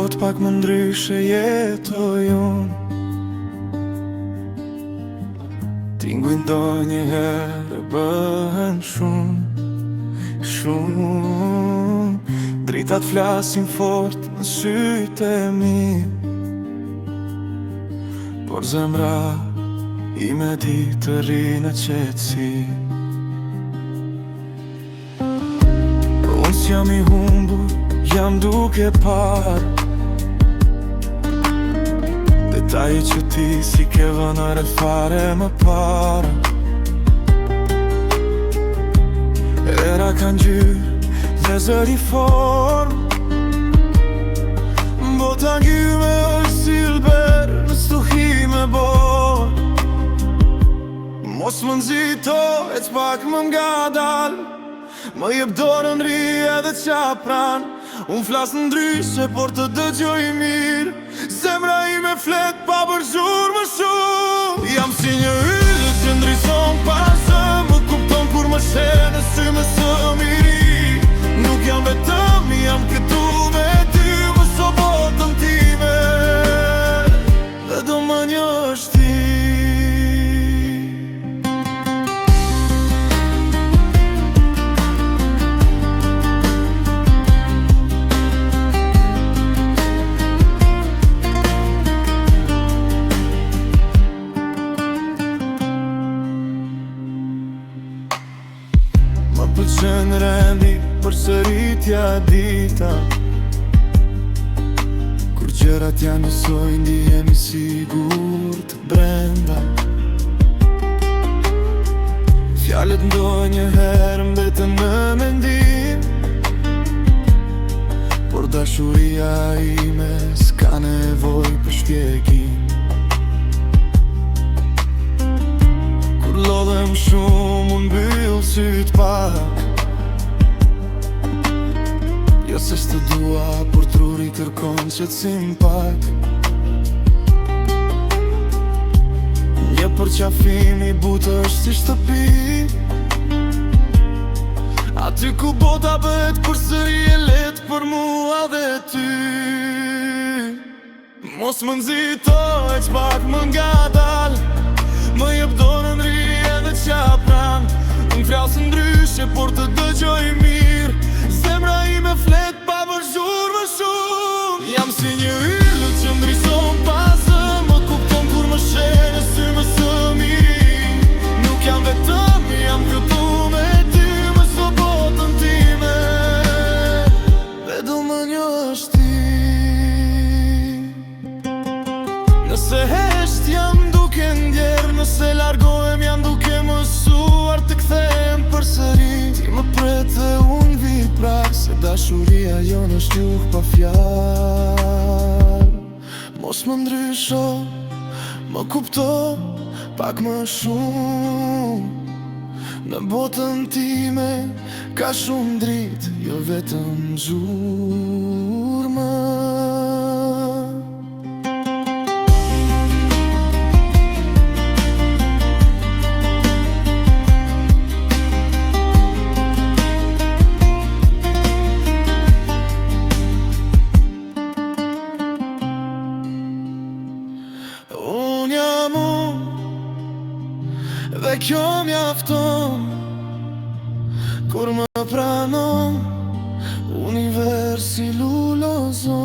botë pak më ndryshe jetoj unë. Tinguj ndonjëherë bëhen shumë, shumë. Dritat flasin fort në sytë e mi, por zemra ime ditë të rinë qetësi. Unë s'jam i humbur, jam duke parë detaj që ti si ke vënër e fare më parë. Era kanë gjyrë dhe zëri formë, bota ngjyme është si lber në stuhi me borë. Mos më nxito e c'pak më ngadal, më jep dorën ri edhe qa pran. Unë flas ndryshe por të dëgjoj mirë, zemra ime flet pa bërgjur më shumë. Jam si një yll që ndrison pasë, më kupton kur më shenë në sy më së miri. Nuk jam vetëm, jam këtu me ty, më so botën time, dhe do më një është ti. Më pëlqen rendi për sëritja dita, kur gjërat janë njësoj ndihemi sigur të brenda. Fjalët ndonjëherë mbeten në mendim, por dashuria ime s'ka nevoj për shpjegim. Kur lodhem shumë unë mbyll syt pak, jo se s'të dua, por truri kërkon qetësim pak. Një përqafim i butë është si shtëpi, aty ku bota bëhet përsëri e letë për mua dhe ty. Mos më nxito e c'pak më ngadal, më jep dorën ri edhe qa pran. Unë flas ndryshe por të dëgjoj mirë, zemra ime flet pa bërgjur më shumë. Jam si një yll që ndrison pasë, më kupton kur më shenë në sy më së miri. Nuk jam vetëm, jam këtu me ty, më so botën time, dhe do më një është ti. Nëse hesht jam duke ndjerë, nëse largohem jam duke mësuar të kthehem përsëri. Ti më pret dhe unë vi prak, se dashuria jonë është gjuhë pa fjalë. Mos më ndrysho, më kupto pak më shumë. Në botën time ka shumë dritë, jo vetëm zurmë. Unë jam unë, dhe kjo mjafton, kur më pranon universi lulozon.